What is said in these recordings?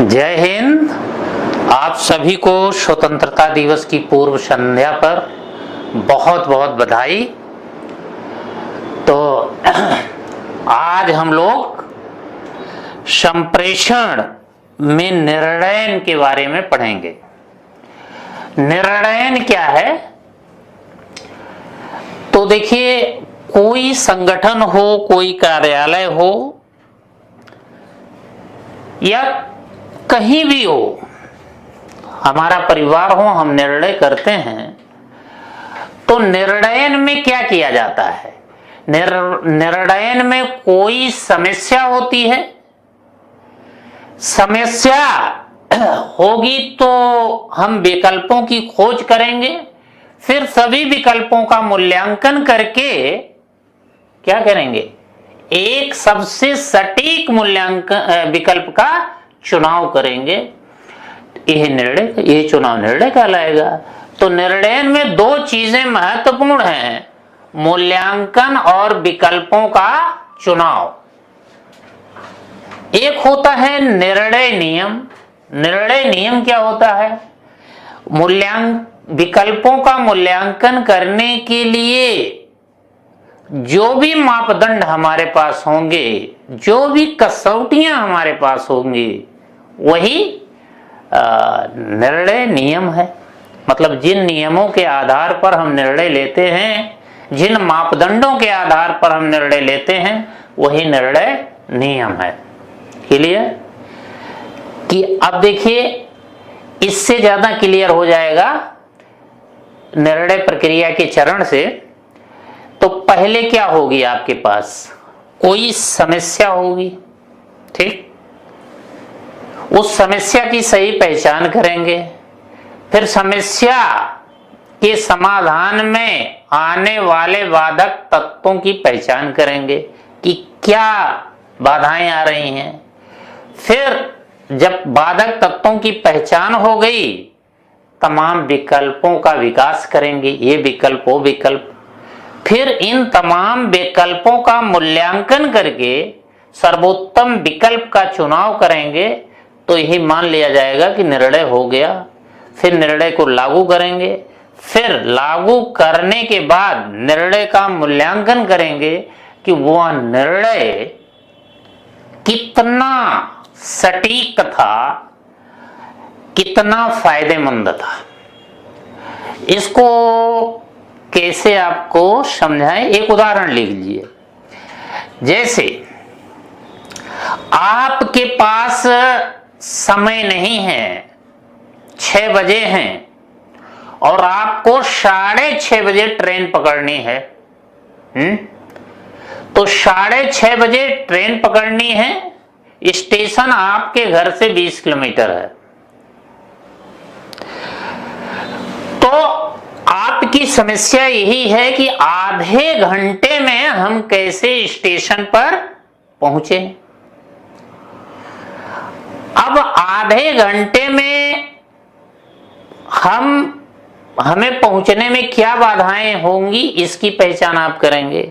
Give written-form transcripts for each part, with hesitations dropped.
जय हिंद। आप सभी को स्वतंत्रता दिवस की पूर्व संध्या पर बहुत बहुत बधाई। तो आज हम लोग संप्रेषण में निर्णयन के बारे में पढ़ेंगे। निर्णयन क्या है? तो देखिए, कोई संगठन हो, कोई कार्यालय हो या कहीं भी हो, हमारा परिवार हो, हम निर्णय करते हैं तो निर्णयन में क्या किया जाता है? निर्णयन में कोई समस्या होती है। समस्या होगी तो हम विकल्पों की खोज करेंगे, फिर सभी विकल्पों का मूल्यांकन करके क्या करेंगे? एक सबसे सटीक मूल्यांकन विकल्प का चुनाव करेंगे। यह चुनाव निर्णय कहलाएगा। तो निर्णयन में दो चीजें महत्वपूर्ण हैं, मूल्यांकन और विकल्पों का चुनाव। एक होता है निर्णय नियम। निर्णय नियम क्या होता है? विकल्पों का मूल्यांकन करने के लिए जो भी मापदंड हमारे पास होंगे, जो भी कसौटियां हमारे पास होंगी, वही निर्णय नियम है। मतलब जिन नियमों के आधार पर हम निर्णय लेते हैं, जिन मापदंडों के आधार पर हम निर्णय लेते हैं, वही निर्णय नियम है। क्लियर? कि अब देखिए, इससे ज्यादा क्लियर हो जाएगा निर्णय प्रक्रिया के चरण से। तो पहले क्या होगी? आपके पास कोई समस्या होगी, ठीक? उस समस्या की सही पहचान करेंगे। फिर समस्या के समाधान में आने वाले बाधक तत्वों की पहचान करेंगे कि क्या बाधाएं आ रही हैं। फिर जब बाधक तत्वों की पहचान हो गई, तमाम विकल्पों का विकास करेंगे, ये विकल्प, वो विकल्प। फिर इन तमाम विकल्पों का मूल्यांकन करके सर्वोत्तम विकल्प का चुनाव करेंगे, तो यही मान लिया जाएगा कि निर्णय हो गया। फिर निर्णय को लागू करेंगे। फिर लागू करने के बाद निर्णय का मूल्यांकन करेंगे कि वह निर्णय कितना सटीक था, कितना फायदेमंद था। इसको कैसे आपको समझाएं? एक उदाहरण लिख लीजिए। जैसे आपके पास समय नहीं है, 6 बजे हैं और आपको 6:30 बजे ट्रेन पकड़नी है। तो 6:30 बजे ट्रेन पकड़नी है। स्टेशन आपके घर से 20 किलोमीटर है। तो आपकी समस्या यही है कि आधे घंटे में हम कैसे स्टेशन पर पहुंचे। अब आधे घंटे में हमें पहुंचने में क्या बाधाएं होंगी, इसकी पहचान आप करेंगे।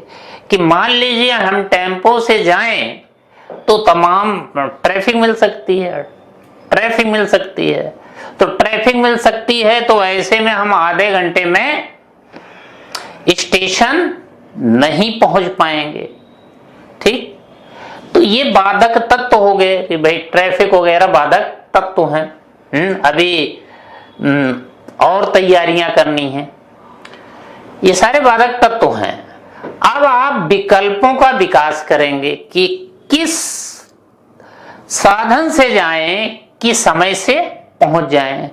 कि मान लीजिए हम टेम्पो से जाएं तो तमाम ट्रैफिक मिल सकती है। तो ट्रैफिक मिल सकती है, तो ऐसे में हम आधे घंटे में स्टेशन नहीं पहुंच पाएंगे, ठीक? तो ये बाधक तत्व हो गए कि भाई ट्रैफिक वगैरह बाधक तत्व हैं। अभी और तैयारियां करनी है, ये सारे बाधक तत्व हैं। अब आप विकल्पों का विकास करेंगे कि किस साधन से जाएं कि समय से पहुंच जाएं।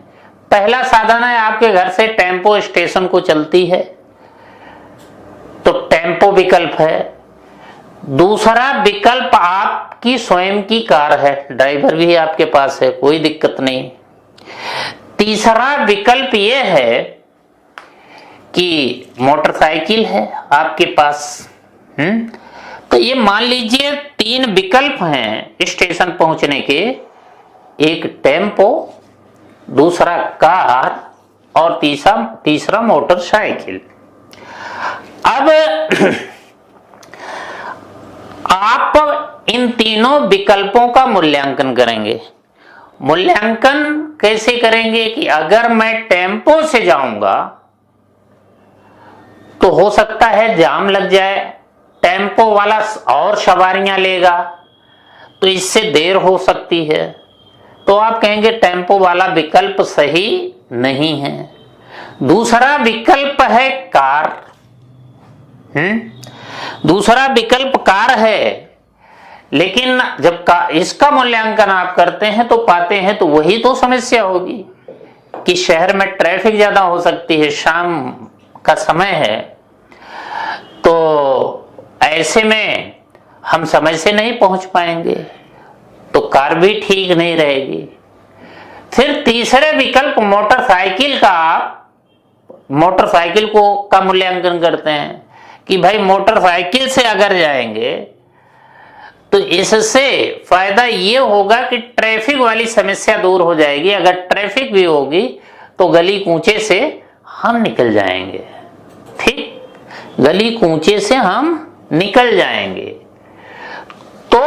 पहला साधन है, आपके घर से टेम्पो स्टेशन को चलती है, तो टेम्पो विकल्प है। दूसरा विकल्प आपकी स्वयं की कार है, ड्राइवर भी आपके पास है, कोई दिक्कत नहीं। तीसरा विकल्प यह है कि मोटरसाइकिल है आपके पास। तो ये मान लीजिए 3 विकल्प हैं स्टेशन पहुंचने के। एक टेम्पो, दूसरा कार और तीसरा मोटरसाइकिल। अब आप इन तीनों विकल्पों का मूल्यांकन करेंगे। मूल्यांकन कैसे करेंगे कि अगर मैं टेम्पो से जाऊंगा तो हो सकता है जाम लग जाए, टेम्पो वाला और सवारियां लेगा तो इससे देर हो सकती है, तो आप कहेंगे टेम्पो वाला विकल्प सही नहीं है। दूसरा विकल्प है कार। दूसरा विकल्प कार है, लेकिन जब इसका मूल्यांकन आप करते हैं तो पाते हैं तो वही तो समस्या होगी कि शहर में ट्रैफिक ज्यादा हो सकती है, शाम का समय है, तो ऐसे में हम समय से नहीं पहुंच पाएंगे, तो कार भी ठीक नहीं रहेगी। फिर तीसरे विकल्प मोटरसाइकिल का, आप मोटरसाइकिल का मूल्यांकन करते हैं कि भाई मोटरसाइकिल से अगर जाएंगे तो इससे फायदा ये होगा कि ट्रैफिक वाली समस्या दूर हो जाएगी, अगर ट्रैफिक भी होगी तो गली कूचे से हम निकल जाएंगे। ठीक, गली कूचे से हम निकल जाएंगे। तो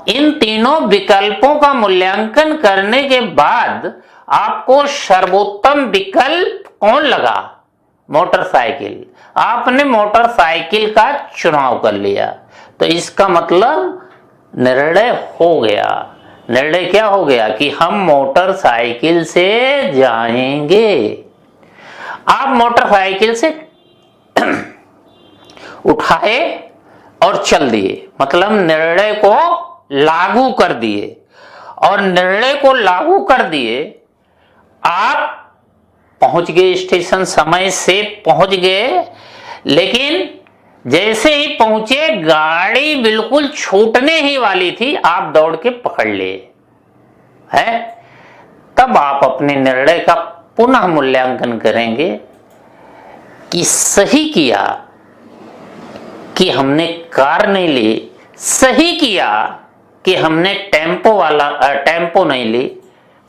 इन तीनों विकल्पों का मूल्यांकन करने के बाद आपको सर्वोत्तम विकल्प कौन लगा? मोटरसाइकिल। आपने मोटरसाइकिल का चुनाव कर लिया, तो इसका मतलब निर्णय हो गया। निर्णय क्या हो गया कि हम मोटरसाइकिल से जाएंगे। आप मोटरसाइकिल से उठाए और चल दिए, मतलब निर्णय को लागू कर दिए, और निर्णय को लागू कर दिए, आप पहुंच गए स्टेशन, समय से पहुंच गए, लेकिन जैसे ही पहुंचे गाड़ी बिल्कुल छूटने ही वाली थी, आप दौड़ के पकड़ लिए है। तब आप अपने निर्णय का पुनः मूल्यांकन करेंगे कि सही किया कि हमने कार नहीं ली, सही किया कि हमने टेम्पो नहीं ली,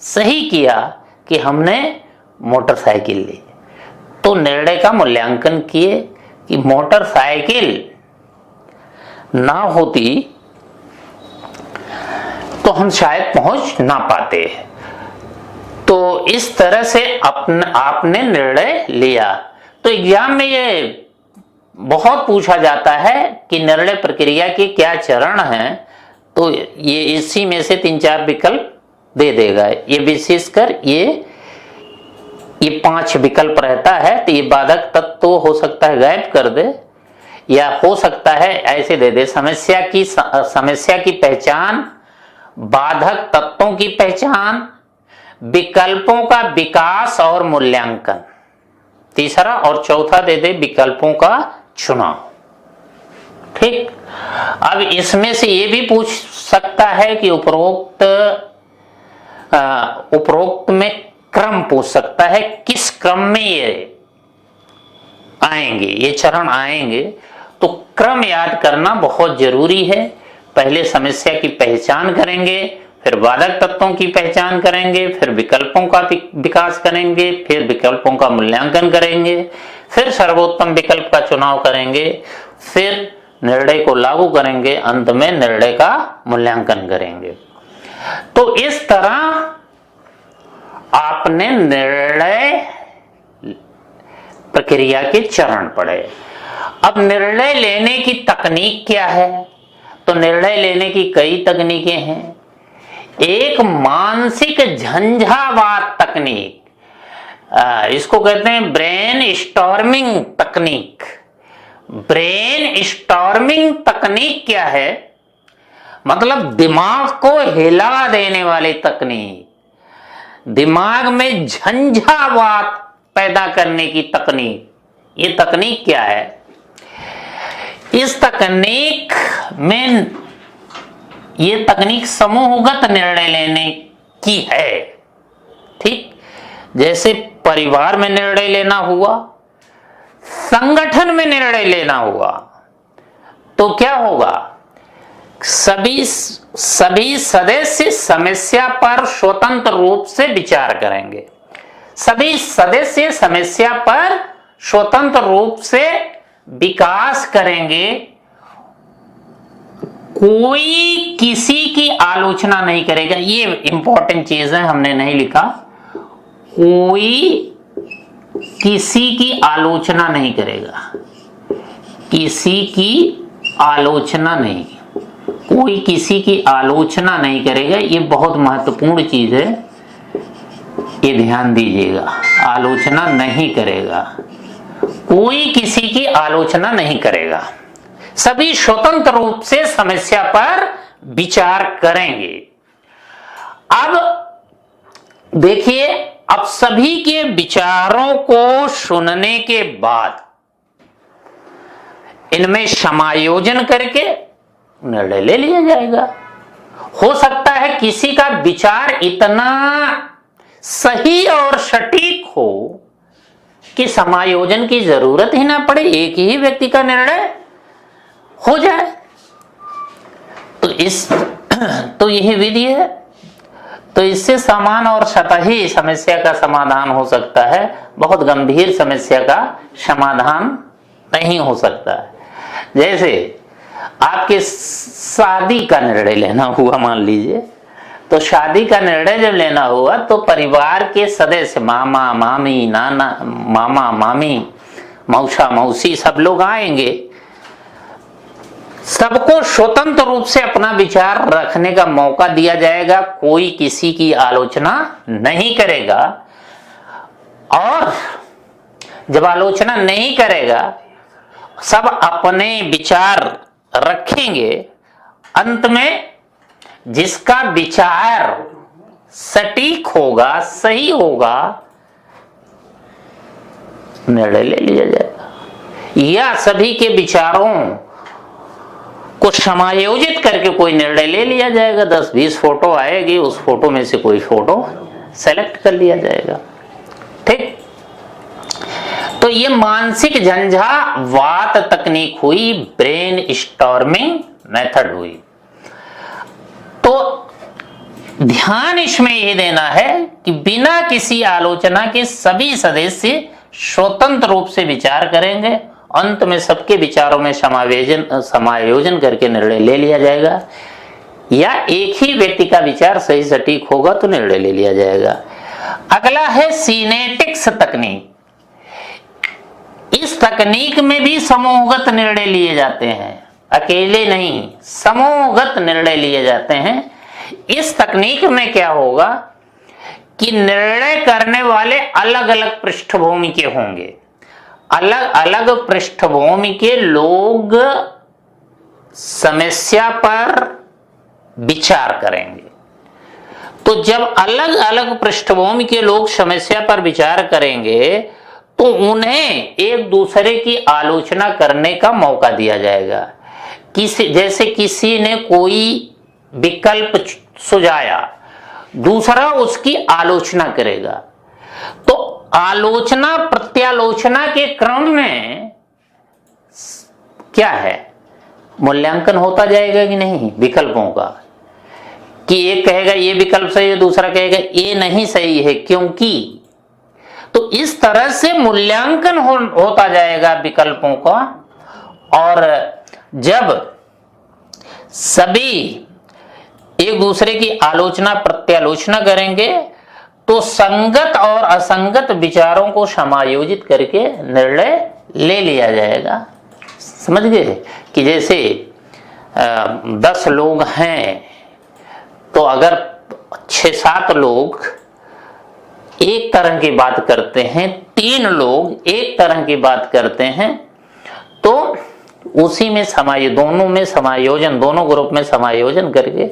सही किया कि हमने मोटरसाइकिल ली। तो निर्णय का मूल्यांकन किए कि मोटरसाइकिल ना होती तो हम शायद पहुंच ना पाते। तो इस तरह से आपने निर्णय लिया। तो एग्जाम में ये बहुत पूछा जाता है कि निर्णय प्रक्रिया के क्या चरण हैं, तो ये इसी में से 3-4 विकल्प दे देगा। ये विशेषकर ये 5 विकल्प रहता है, तो ये बाधक तत्व तो हो सकता है गायब कर दे, या हो सकता है ऐसे दे दे, समस्या की पहचान, बाधक तत्वों की पहचान, विकल्पों का विकास और मूल्यांकन, तीसरा और चौथा दे दे विकल्पों का चुनाव। ठीक, अब इसमें से ये भी पूछ सकता है कि उपरोक्त में क्रम पूछ सकता है, किस क्रम में ये आएंगे, ये चरण आएंगे। तो क्रम याद करना बहुत जरूरी है। पहले समस्या की पहचान करेंगे, फिर बाधक तत्वों की पहचान करेंगे, फिर विकल्पों का विकास करेंगे, फिर विकल्पों का मूल्यांकन करेंगे, फिर सर्वोत्तम विकल्प का चुनाव करेंगे, फिर निर्णय को लागू करेंगे, अंत में निर्णय का मूल्यांकन करेंगे। तो इस तरह आपने निर्णय प्रक्रिया के चरण पढ़े। अब निर्णय लेने की तकनीक क्या है? तो निर्णय लेने की कई तकनीकें हैं। एक मानसिक झंझावात तकनीक, इसको कहते हैं ब्रेन स्टॉर्मिंग तकनीक। ब्रेन स्टॉर्मिंग तकनीक क्या है? मतलब दिमाग को हिला देने वाली तकनीक, दिमाग में झंझावात पैदा करने की तकनीक। ये तकनीक क्या है? इस तकनीक में, ये तकनीक समूहगत निर्णय लेने की है। ठीक, जैसे परिवार में निर्णय लेना हुआ, संगठन में निर्णय लेना हुआ, तो क्या होगा? सभी सदस्य समस्या पर स्वतंत्र रूप से विचार करेंगे। सभी सदस्य समस्या पर स्वतंत्र रूप से विकास करेंगे, कोई किसी की आलोचना नहीं करेगा। ये इंपॉर्टेंट चीज है, हमने नहीं लिखा। कोई किसी की आलोचना नहीं करेगा, किसी की आलोचना नहीं, कोई किसी की आलोचना नहीं करेगा। ये बहुत महत्वपूर्ण चीज है, ये ध्यान दीजिएगा। आलोचना नहीं करेगा, कोई किसी की आलोचना नहीं करेगा, सभी स्वतंत्र रूप से समस्या पर विचार करेंगे। अब देखिए, अब सभी के विचारों को सुनने के बाद इनमें समायोजन करके निर्णय ले लिया जाएगा। हो सकता है किसी का विचार इतना सही और सटीक हो कि समायोजन की जरूरत ही ना पड़े, एक ही व्यक्ति का निर्णय हो जाए। तो यही विधि है। तो इससे समान और सतही समस्या का समाधान हो सकता है, बहुत गंभीर समस्या का समाधान नहीं हो सकता है। जैसे आपके शादी का निर्णय लेना हुआ, मान लीजिए, तो शादी का निर्णय जब लेना हुआ तो परिवार के सदस्य मामा मामी, नाना मामा मामी, मौसा मौसी, सब लोग आएंगे। सबको स्वतंत्र रूप से अपना विचार रखने का मौका दिया जाएगा, कोई किसी की आलोचना नहीं करेगा। और जब आलोचना नहीं करेगा, सब अपने विचार रखेंगे। अंत में जिसका विचार सटीक होगा, सही होगा, निर्णय ले लिया जाएगा। या सभी के विचारों को समायोजित करके कोई निर्णय ले लिया जाएगा। 10-20 फोटो आएगी, उस फोटो में से कोई फोटो सेलेक्ट कर लिया जाएगा। ठीक, तो ये मानसिक झंझावात तकनीक हुई, ब्रेन स्टॉर्मिंग मेथड हुई। तो ध्यान इसमें यह देना है कि बिना किसी आलोचना के सभी सदस्य स्वतंत्र रूप से विचार करेंगे। अंत में सबके विचारों में समायोजन करके निर्णय ले लिया जाएगा। या एक ही व्यक्ति का विचार सही सटीक होगा तो निर्णय ले लिया जाएगा। अगला है सिनेटिक्स तकनीक। इस तकनीक में भी समूहगत निर्णय लिए जाते हैं, अकेले नहीं, समूहगत निर्णय लिए जाते हैं। इस तकनीक में क्या होगा कि निर्णय करने वाले अलग अलग पृष्ठभूमि के होंगे, अलग अलग पृष्ठभूमि के लोग समस्या पर विचार करेंगे। तो जब अलग अलग पृष्ठभूमि के लोग समस्या पर विचार करेंगे तो उन्हें एक दूसरे की आलोचना करने का मौका दिया जाएगा। जैसे किसी ने कोई विकल्प सुझाया, दूसरा उसकी आलोचना करेगा, तो आलोचना प्रत्यालोचना के क्रम में क्या है, मूल्यांकन होता जाएगा कि नहीं विकल्पों का, कि एक कहेगा ये विकल्प सही है, दूसरा कहेगा ये नहीं सही है, क्योंकि। तो इस तरह से मूल्यांकन होता जाएगा विकल्पों का। और जब सभी एक दूसरे की आलोचना प्रत्यालोचना करेंगे तो संगत और असंगत विचारों को समायोजित करके निर्णय ले लिया जाएगा। समझ गए कि जैसे 10 लोग हैं तो अगर 6-7 लोग एक तरह की बात करते हैं, 3 लोग एक तरह की बात करते हैं, तो उसी में दोनों में समायोजन, दोनों ग्रुप में समायोजन करके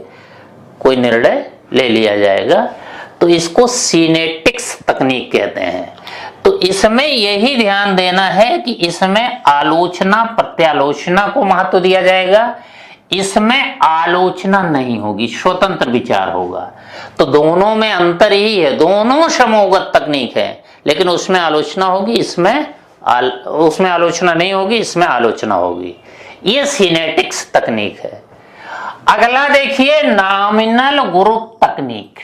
कोई निर्णय ले लिया जाएगा। तो इसको सिनेटिक्स तकनीक कहते हैं। तो इसमें यही ध्यान देना है कि इसमें आलोचना प्रत्यालोचना को महत्व दिया जाएगा, इसमें आलोचना नहीं होगी, स्वतंत्र विचार होगा। तो दोनों में अंतर ही है, दोनों समूहगत तकनीक है, लेकिन उसमें आलोचना होगी, उसमें आलोचना नहीं होगी, इसमें आलोचना होगी। ये सिनेटिक्स तकनीक है। अगला देखिए नॉमिनल ग्रुप तकनीक।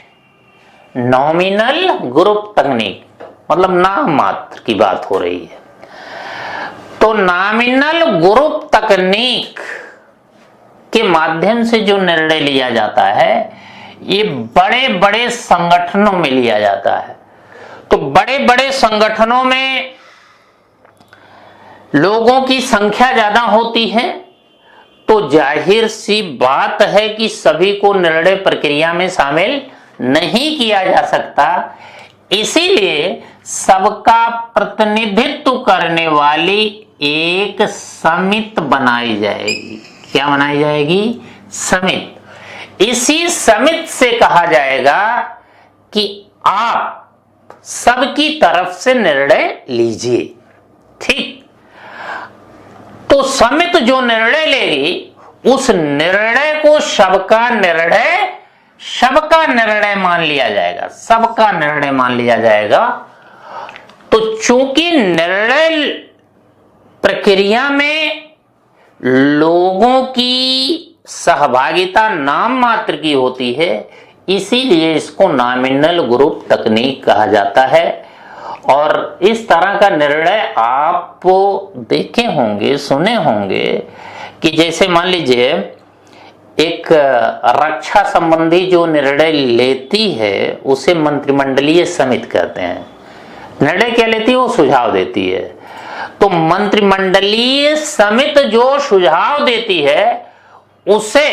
नॉमिनल ग्रुप तकनीक मतलब नाम मात्र की बात हो रही है। तो नॉमिनल ग्रुप तकनीक के माध्यम से जो निर्णय लिया जाता है ये बड़े बड़े संगठनों में लिया जाता है। तो बड़े बड़े संगठनों में लोगों की संख्या ज्यादा होती है, तो जाहिर सी बात है कि सभी को निर्णय प्रक्रिया में शामिल नहीं किया जा सकता। इसीलिए सबका प्रतिनिधित्व करने वाली एक समिति बनाई जाएगी। क्या बनाई जाएगी? समिति। इसी समिति से कहा जाएगा कि आप सबकी तरफ से निर्णय लीजिए। ठीक, तो समिति जो निर्णय लेगी उस निर्णय को सबका निर्णय मान लिया जाएगा, सबका निर्णय मान लिया जाएगा। तो चूंकि निर्णय प्रक्रिया में लोगों की सहभागिता नाम मात्र की होती है, इसीलिए इसको नॉमिनल ग्रुप तकनीक कहा जाता है। और इस तरह का निर्णय आप देखे होंगे, सुने होंगे कि जैसे मान लीजिए एक रक्षा संबंधी जो निर्णय लेती है उसे मंत्रिमंडलीय समिति कहते हैं। निर्णय क्या लेती है? वो सुझाव देती है। तो मंत्रिमंडलीय समिति जो सुझाव देती है उसे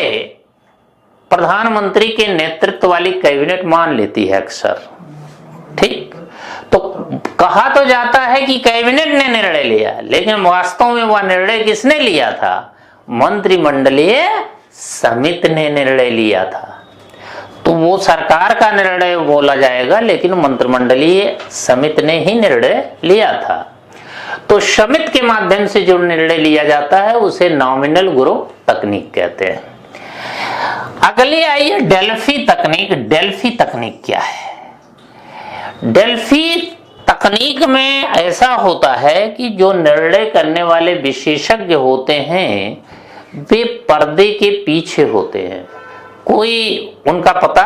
प्रधानमंत्री के नेतृत्व वाली कैबिनेट मान लेती है अक्सर। ठीक, तो कहा तो जाता है कि कैबिनेट ने निर्णय लिया, लेकिन वास्तव में वह निर्णय किसने लिया था? मंत्रिमंडलीय समिति ने निर्णय लिया था। तो वो सरकार का निर्णय बोला जाएगा, लेकिन मंत्रिमंडलीय समिति ने ही निर्णय लिया था। तो समिति के माध्यम से जो निर्णय लिया जाता है उसे नॉमिनल ग्रुप तकनीक कहते हैं। अगली आइए डेल्फी तकनीक। डेल्फी तकनीक क्या है? डेल्फी तकनीक में ऐसा होता है कि जो निर्णय करने वाले विशेषज्ञ होते हैं वे पर्दे के पीछे होते हैं, कोई उनका पता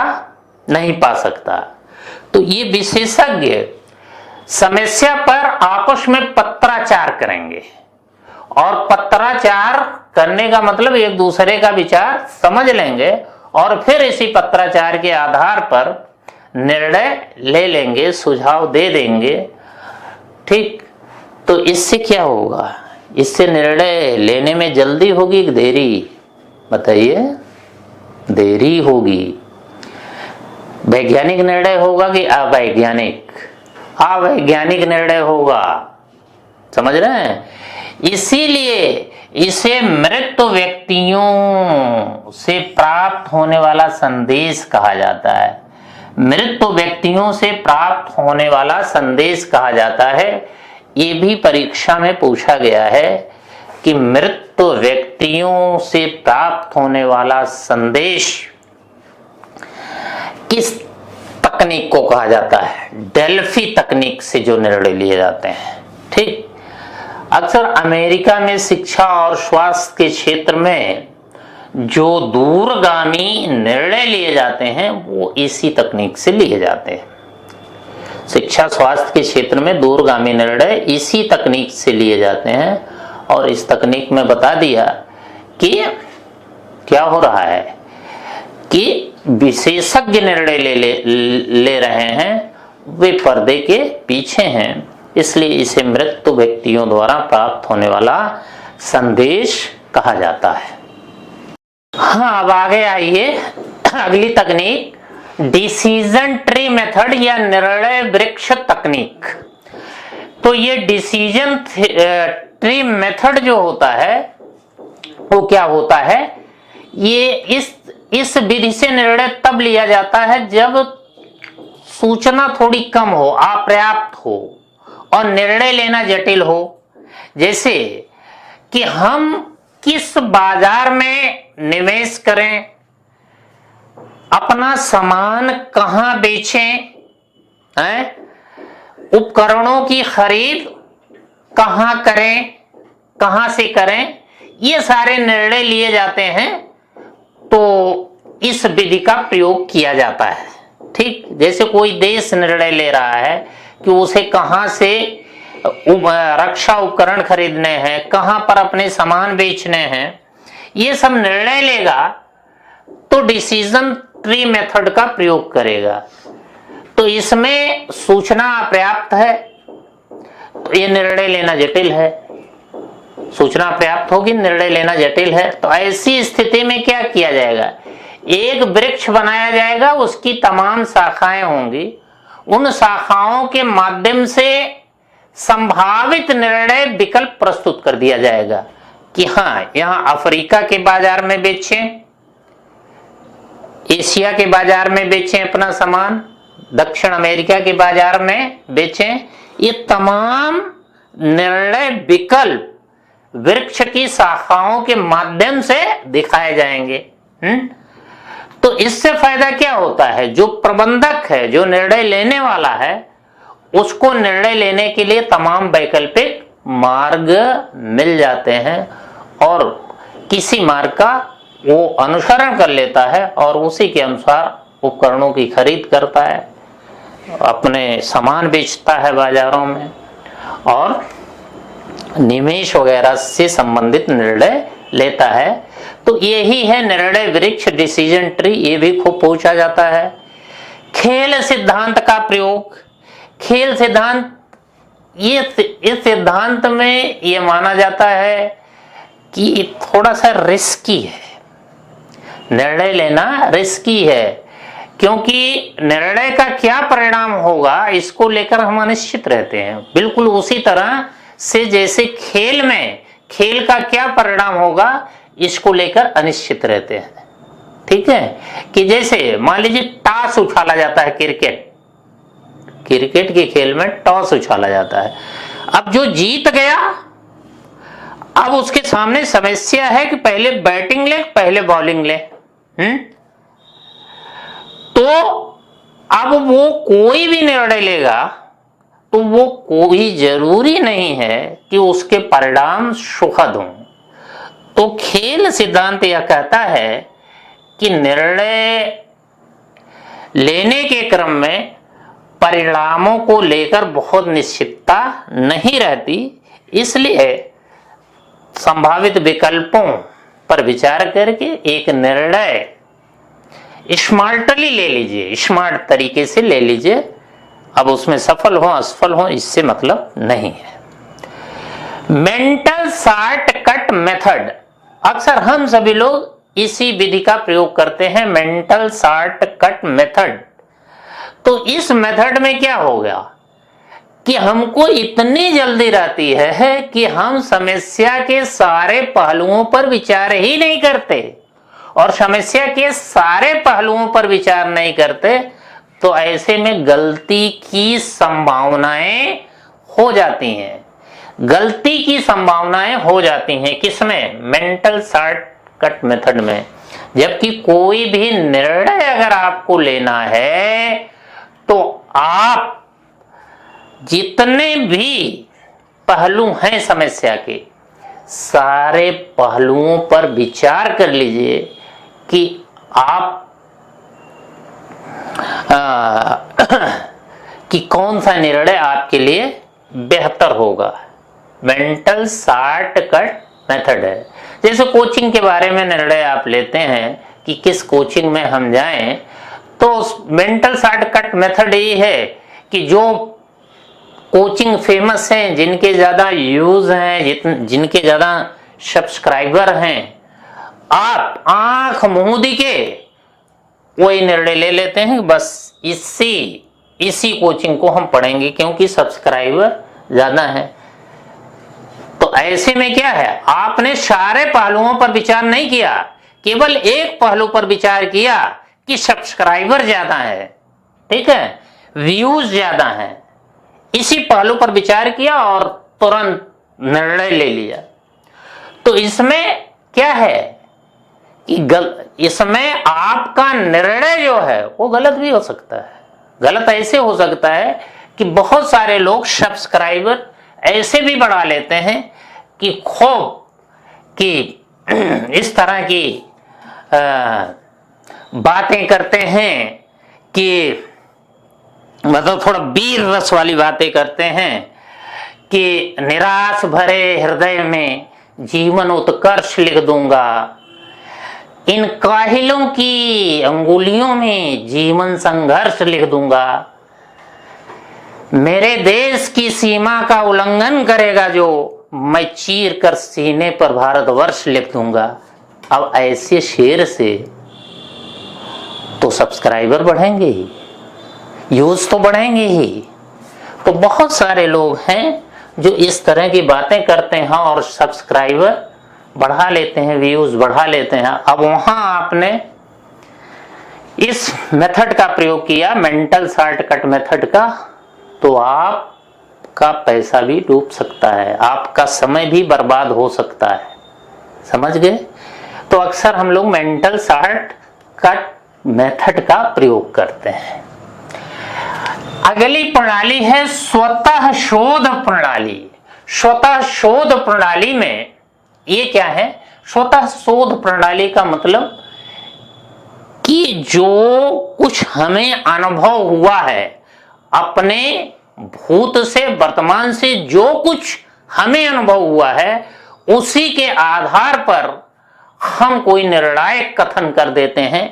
नहीं पा सकता। तो ये विशेषज्ञ समस्या पर आपस में पत्राचार करेंगे, और पत्राचार करने का मतलब एक दूसरे का विचार समझ लेंगे और फिर इसी पत्राचार के आधार पर निर्णय ले लेंगे, सुझाव दे देंगे। ठीक, तो इससे क्या होगा? इससे निर्णय लेने में जल्दी होगी कि देरी? बताइए, देरी होगी। वैज्ञानिक निर्णय होगा कि अवैज्ञानिक? अवैज्ञानिक निर्णय होगा। समझ रहे हैं? इसीलिए इसे मृत व्यक्तियों से प्राप्त होने वाला संदेश कहा जाता है। मृत व्यक्तियों से प्राप्त होने वाला संदेश कहा जाता है। ये भी परीक्षा में पूछा गया है कि मृत व्यक्तियों से प्राप्त होने वाला संदेश किस तकनीक को कहा जाता है? डेल्फी तकनीक से जो निर्णय लिए जाते हैं। ठीक, अक्सर अमेरिका में शिक्षा और स्वास्थ्य के क्षेत्र में जो दूरगामी निर्णय लिए जाते हैं वो इसी तकनीक से लिए जाते हैं। शिक्षा स्वास्थ्य के क्षेत्र में दूरगामी निर्णय इसी तकनीक से लिए जाते हैं। और इस तकनीक में बता दिया कि क्या हो रहा है कि विशेषज्ञ निर्णय ले रहे हैं, वे पर्दे के पीछे हैं, इसलिए इसे मृत व्यक्तियों द्वारा प्राप्त होने वाला संदेश कहा जाता है। हाँ, अब आगे आइए। अगली तकनीक डिसीजन ट्री मेथड या निर्णय वृक्ष तकनीक। तो ये डिसीजन ट्री मेथड जो होता है वो क्या होता है? ये इस विधि से निर्णय तब लिया जाता है जब सूचना थोड़ी कम हो, अपर्याप्त हो और निर्णय लेना जटिल हो। जैसे कि हम किस बाजार में निवेश करें, अपना सामान कहां बेचें, उपकरणों की खरीद कहां करें, कहां से करें, ये सारे निर्णय लिए जाते हैं। तो इस विधि का प्रयोग किया जाता है। ठीक, जैसे कोई देश निर्णय ले रहा है कि उसे कहां से रक्षा उपकरण खरीदने हैं, कहां पर अपने सामान बेचने हैं, ये सब निर्णय लेगा तो डिसीजन ट्री मेथड का प्रयोग करेगा। तो इसमें सूचना अपर्याप्त है तो ये निर्णय लेना जटिल है, सूचना पर्याप्त होगी, निर्णय लेना जटिल है। तो ऐसी स्थिति में क्या किया जाएगा, एक वृक्ष बनाया जाएगा, उसकी तमाम शाखाएं होंगी, उन शाखाओं के माध्यम से संभावित निर्णय विकल्प प्रस्तुत कर दिया जाएगा कि हाँ, यहां अफ्रीका के बाजार में बेचें, एशिया के बाजार में बेचें अपना सामान, दक्षिण अमेरिका के बाजार में बेचें। ये तमाम निर्णय विकल्प वृक्ष की शाखाओं के माध्यम से दिखाए जाएंगे। तो इससे फायदा क्या होता है, जो प्रबंधक है, जो निर्णय लेने वाला है, उसको निर्णय लेने के लिए तमाम वैकल्पिक मार्ग मिल जाते हैं और किसी मार्ग का वो अनुसरण कर लेता है और उसी के अनुसार उपकरणों की खरीद करता है, अपने सामान बेचता है बाजारों में और निवेश वगैरह से संबंधित निर्णय लेता है। तो यही है निर्णय वृक्ष, डिसीजन ट्री। ये भी खूब पूछा जाता है। खेल सिद्धांत का प्रयोग, खेल सिद्धांत, इस सिद्धांत में ये माना जाता है कि थोड़ा सा रिस्की है, निर्णय लेना रिस्की है, क्योंकि निर्णय का क्या परिणाम होगा इसको लेकर हम अनिश्चित रहते हैं। बिल्कुल उसी तरह से जैसे खेल में खेल का क्या परिणाम होगा इसको लेकर अनिश्चित रहते हैं। ठीक है, कि जैसे मान लीजिए टॉस उछाला जाता है, क्रिकेट के खेल में टॉस उछाला जाता है। अब जो जीत गया, अब उसके सामने समस्या है कि पहले बैटिंग ले पहले बॉलिंग ले। तो अब वो कोई भी निर्णय लेगा तो वो कोई जरूरी नहीं है कि उसके परिणाम सुखद हों। तो खेल सिद्धांत यह कहता है कि निर्णय लेने के क्रम में परिणामों को लेकर बहुत निश्चितता नहीं रहती, इसलिए संभावित विकल्पों पर विचार करके एक निर्णय स्मार्टली ले लीजिए, स्मार्ट तरीके से ले लीजिए। अब उसमें सफल हो असफल हो इससे मतलब नहीं है। मेंटल शॉर्टकट मेथड, अक्सर हम सभी लोग इसी विधि का प्रयोग करते हैं, मेंटल शॉर्टकट मेथड। तो इस मेथड में क्या होगा कि हमको इतनी जल्दी रहती है कि हम समस्या के सारे पहलुओं पर विचार ही नहीं करते, और समस्या के सारे पहलुओं पर विचार नहीं करते तो ऐसे में गलती की संभावनाएं हो जाती हैं, गलती की संभावनाएं हो जाती हैं। किसमें, मेंटल शॉर्टकट मेथड में। जबकि कोई भी निर्णय अगर आपको लेना है तो आप जितने भी पहलू हैं समस्या के, सारे पहलुओं पर विचार कर लीजिए कि आप कि कौन सा निर्णय आपके लिए बेहतर होगा। मेंटल शॉर्टकट मेथड है। जैसे कोचिंग के बारे में निर्णय आप लेते हैं कि किस कोचिंग में हम जाएं, तो मेंटल शॉर्टकट मेथड ये है कि जो कोचिंग फेमस हैं, जिनके ज्यादा यूज हैं, जिनके ज्यादा सब्सक्राइबर हैं, आप आंख मूंद के वही निर्णय ले लेते हैं, बस इसी कोचिंग को हम पढ़ेंगे क्योंकि सब्सक्राइबर ज्यादा है। तो ऐसे में क्या है, आपने सारे पहलुओं पर विचार नहीं किया, केवल एक पहलू पर विचार किया कि सब्सक्राइबर ज्यादा है, ठीक है, व्यूज ज्यादा है, इसी पहलू पर विचार किया और तुरंत निर्णय ले लिया। तो इसमें क्या है कि इसमें आपका निर्णय जो है वो गलत भी हो सकता है। गलत ऐसे हो सकता है कि बहुत सारे लोग सब्सक्राइबर ऐसे भी बढ़ा लेते हैं कि खूब कि इस तरह की बातें करते हैं कि मतलब थोड़ा वीर रस वाली बातें करते हैं कि निराश भरे हृदय में जीवन उत्कर्ष लिख दूंगा, इन काहिलों की अंगुलियों में जीवन संघर्ष लिख दूंगा। मेरे देश की सीमा का उल्लंघन करेगा जो, मैं चीर कर सीने पर भारतवर्ष लिख दूंगा। अब ऐसे शेर से तो सब्सक्राइबर बढ़ेंगे ही, व्यूज तो बढ़ेंगे ही। तो बहुत सारे लोग हैं जो इस तरह की बातें करते हैं और सब्सक्राइबर बढ़ा लेते हैं, व्यूज बढ़ा लेते हैं। अब वहां आपने इस मेथड का प्रयोग किया, मेंटल शॉर्टकट मेथड का, तो आपका पैसा भी डूब सकता है, आपका समय भी बर्बाद हो सकता है। समझ गए? तो अक्सर हम लोग मेंटल शॉर्टकट मेथड का प्रयोग करते हैं। अगली प्रणाली है स्वतः शोध प्रणाली। स्वतः शोध प्रणाली में ये क्या है? स्वतः शोध प्रणाली का मतलब कि जो कुछ हमें अनुभव हुआ है, अपने भूत से वर्तमान से जो कुछ हमें अनुभव हुआ है, उसी के आधार पर हम कोई निर्णायक कथन कर देते हैं।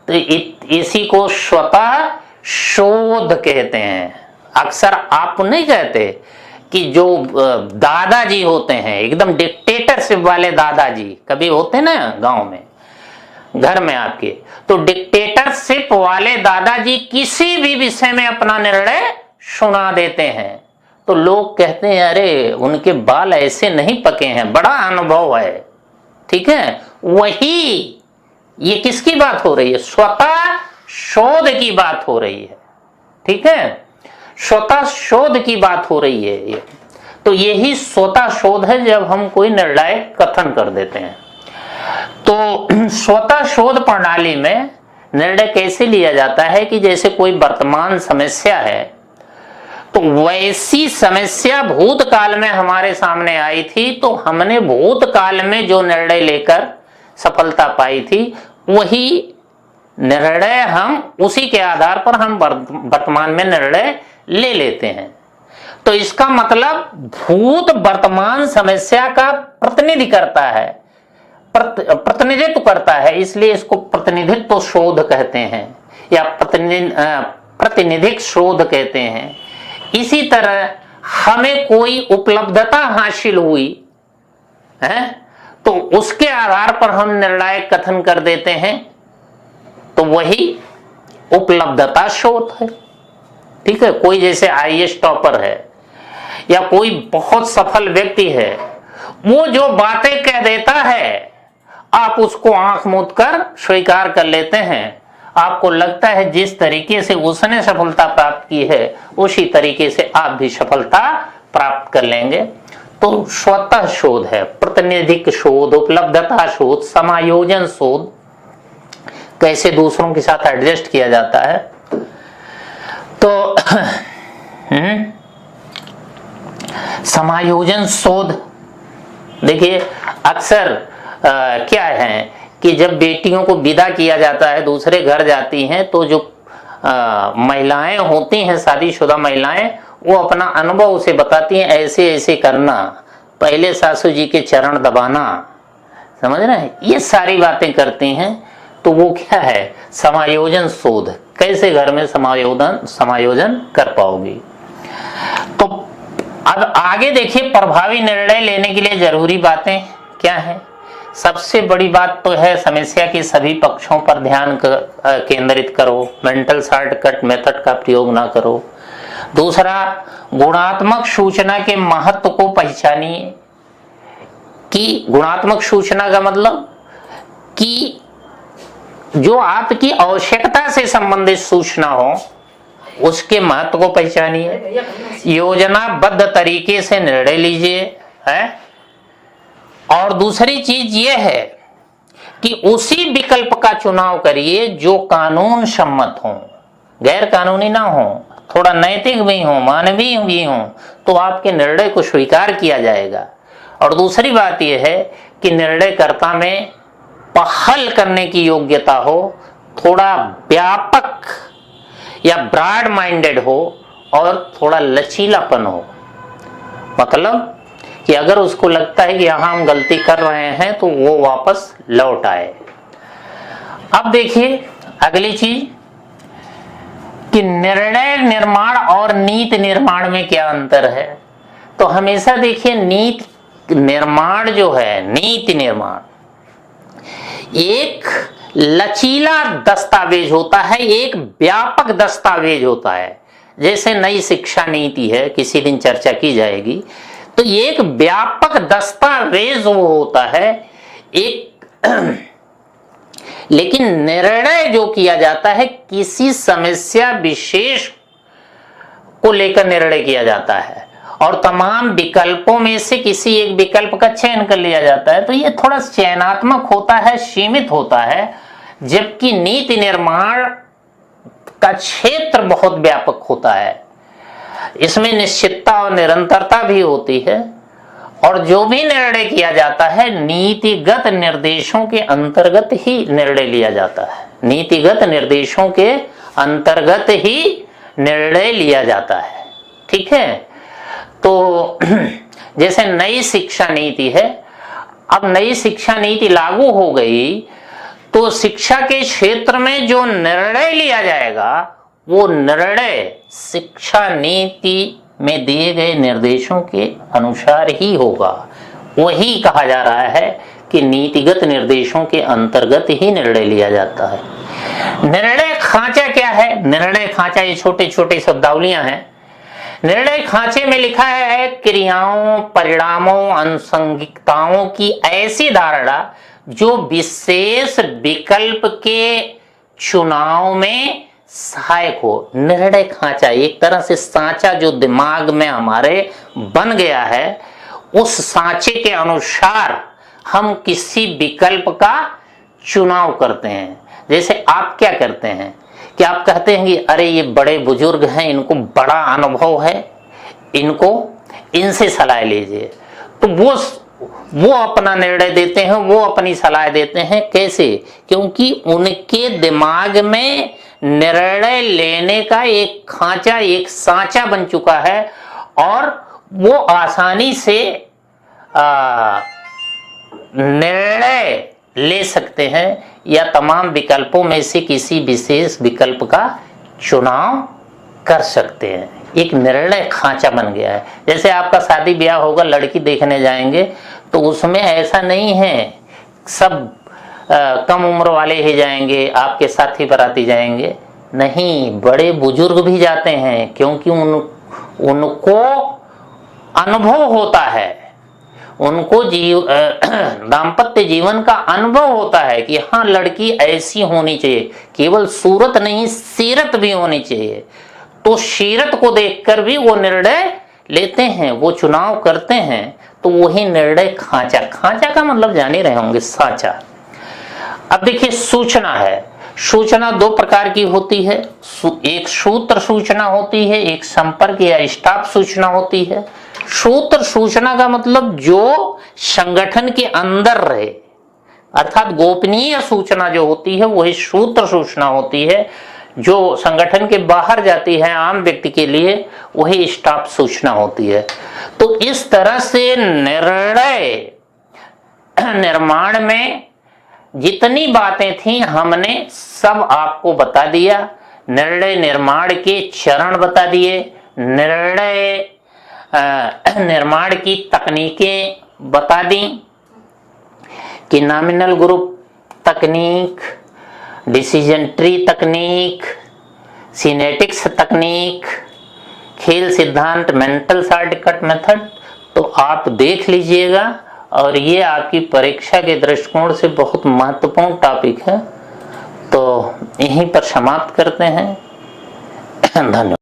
तो इसी को स्वतः शोध कहते हैं। अक्सर आप नहीं कहते कि जो दादाजी होते हैं, एकदम डिक्टेटरशिप वाले दादाजी, कभी होते ना गांव में, घर में आपके, तो डिक्टेटरशिप वाले दादाजी किसी भी विषय में अपना निर्णय सुना देते हैं, तो लोग कहते हैं अरे उनके बाल ऐसे नहीं पके हैं, बड़ा अनुभव है। ठीक है, वही ये किसकी बात हो रही है? स्वतः शोध की बात हो रही है। ठीक है, स्वतः शोध की बात हो रही है ये। तो यही स्वतः शोध है जब हम कोई निर्णायक कथन कर देते हैं। तो स्वतः शोध प्रणाली में निर्णय कैसे लिया जाता है कि जैसे कोई वर्तमान समस्या है, तो वैसी समस्या भूतकाल में हमारे सामने आई थी, तो हमने भूतकाल में जो निर्णय लेकर सफलता पाई थी, वही निर्णय हम उसी के आधार पर हम वर्तमान में निर्णय ले लेते हैं। तो इसका मतलब भूत वर्तमान समस्या का प्रतिनिधि करता है, प्रतिनिधित्व करता है, इसलिए इसको प्रतिनिधित्व शोध कहते हैं या प्रतिनिधिक शोध कहते हैं। इसी तरह हमें कोई उपलब्धता हासिल हुई है, तो उसके आधार पर हम निर्णायक कथन कर देते हैं, तो वही उपलब्धता शोध है। ठीक है, कोई जैसे आईएएस टॉपर है या कोई बहुत सफल व्यक्ति है, वो जो बातें कह देता है आप उसको आंख मूंद कर स्वीकार कर लेते हैं। आपको लगता है जिस तरीके से उसने सफलता प्राप्त की है उसी तरीके से आप भी सफलता प्राप्त कर लेंगे। तो स्वतः शोध है, प्रतिनिधिक शोध, उपलब्धता शोध, समायोजन शोध, कैसे दूसरों के साथ एडजस्ट किया जाता है। तो समायोजन शोध देखिए, अक्सर क्या है कि जब बेटियों को विदा किया जाता है, दूसरे घर जाती हैं, तो जो महिलाएं होती हैं, शादीशुदा महिलाएं, वो अपना अनुभव उसे बताती हैं, ऐसे ऐसे करना, पहले सासू जी के चरण दबाना, समझ रहे हैं, ये सारी बातें करती हैं। तो वो क्या है? समायोजन शोध, कैसे घर में समायोजन कर पाओगी। तो अब आगे देखिए, प्रभावी निर्णय लेने के लिए जरूरी बातें क्या है। सबसे बड़ी बात तो है समस्या के सभी पक्षों पर ध्यान केंद्रित करो, मेंटल शॉर्टकट मेथड का प्रयोग ना करो। दूसरा, गुणात्मक सूचना के महत्व को पहचानिए। कि गुणात्मक सूचना का मतलब कि जो आपकी आवश्यकता से संबंधित सूचना हो, उसके महत्व को पहचानिए। योजनाबद्ध तरीके से निर्णय लीजिए है। और दूसरी चीज यह है कि उसी विकल्प का चुनाव करिए जो कानून सम्मत हो, गैर कानूनी ना हो, थोड़ा नैतिक भी हो, मानवीय भी हो, तो आपके निर्णय को स्वीकार किया जाएगा। और दूसरी बात यह है कि निर्णयकर्ता में पहल करने की योग्यता हो, थोड़ा व्यापक या ब्रॉड माइंडेड हो और थोड़ा लचीलापन हो। मतलब कि अगर उसको लगता है कि यहाँ हम गलती कर रहे हैं तो वो वापस लौट आए। अब देखिए अगली चीज कि निर्णय निर्माण और नीति निर्माण में क्या अंतर है। तो हमेशा देखिए नीति निर्माण जो है, नीति निर्माण एक लचीला दस्तावेज होता है, एक व्यापक दस्तावेज होता है। जैसे नई शिक्षा नीति है, किसी दिन चर्चा की जाएगी, तो एक व्यापक दस्तावेज वो होता है एक लेकिन निर्णय जो किया जाता है किसी समस्या विशेष को लेकर निर्णय किया जाता है और तमाम विकल्पों में से किसी एक विकल्प का चयन कर लिया जाता है। तो ये थोड़ा चयनात्मक होता है, सीमित होता है, जबकि नीति निर्माण का क्षेत्र बहुत व्यापक होता है। इसमें निश्चितता और निरंतरता भी होती है और जो भी निर्णय किया जाता है नीतिगत निर्देशों के अंतर्गत ही निर्णय लिया जाता है। नीतिगत निर्देशों के अंतर्गत ही निर्णय लिया जाता है। ठीक है, तो जैसे नई शिक्षा नीति है, अब नई शिक्षा नीति लागू हो गई तो शिक्षा के क्षेत्र में जो निर्णय लिया जाएगा वो निर्णय शिक्षा नीति में दिए गए निर्देशों के अनुसार ही होगा। वही कहा जा रहा है कि नीतिगत निर्देशों के अंतर्गत ही निर्णय लिया जाता है। निर्णय खांचा क्या है? निर्णय खांचा ये छोटे छोटे शब्दावलियां हैं। निर्णय खांचे में लिखा है क्रियाओं, परिणामों, अनुषंगिकताओं की ऐसी धारणा जो विशेष विकल्प के चुनाव में सहायक हो। निर्णय खांचा एक तरह से सांचा जो दिमाग में हमारे बन गया है, उस सांचे के अनुसार हम किसी विकल्प का चुनाव करते हैं। जैसे आप क्या करते हैं कि आप कहते हैं कि अरे ये बड़े बुजुर्ग हैं, इनको बड़ा अनुभव है, इनसे सलाह लीजिए। तो वो अपना निर्णय देते हैं, वो अपनी सलाह देते हैं। कैसे? क्योंकि उनके दिमाग में निर्णय लेने का एक खांचा, एक सांचा बन चुका है और वो आसानी से निर्णय ले सकते हैं या तमाम विकल्पों में से किसी विशेष विकल्प का चुनाव कर सकते हैं। एक निर्णय खांचा बन गया है। जैसे आपका शादी ब्याह होगा, लड़की देखने जाएंगे तो उसमें ऐसा नहीं है सब कम उम्र वाले ही जाएंगे, आपके साथी बाराती जाएंगे। नहीं, बड़े बुजुर्ग भी जाते हैं, क्योंकि उनको अनुभव होता है, उनको दाम्पत्य जीवन का अनुभव होता है कि हाँ लड़की ऐसी होनी चाहिए। केवल सूरत नहीं, सीरत भी होनी चाहिए। तो सीरत को देखकर भी वो निर्णय लेते हैं, वो चुनाव करते हैं। तो वही निर्णय खांचा। खांचा का मतलब जान ही रहे होंगे, सांचा। अब देखिए सूचना है। सूचना दो प्रकार की होती है। एक सूत्र सूचना होती है, एक संपर्क या स्टाफ सूचना होती है। सूत्र सूचना का मतलब जो संगठन के अंदर रहे, अर्थात गोपनीय सूचना जो होती है वही सूत्र सूचना होती है। जो संगठन के बाहर जाती है आम व्यक्ति के लिए, वही स्टाफ सूचना होती है। तो इस तरह से निर्णय निर्माण में जितनी बातें थी हमने सब आपको बता दिया। निर्णय निर्माण के चरण बता दिए, निर्णय निर्माण की तकनीकें बता दी कि नॉमिनल ग्रुप तकनीक, डिसीजन ट्री तकनीक, सिनेटिक्स तकनीक, खेल सिद्धांत, मेंटल शॉर्टकट मेथड। तो आप देख लीजिएगा और ये आपकी परीक्षा के दृष्टिकोण से बहुत महत्वपूर्ण टॉपिक है। तो यहीं पर समाप्त करते हैं। धन्यवाद।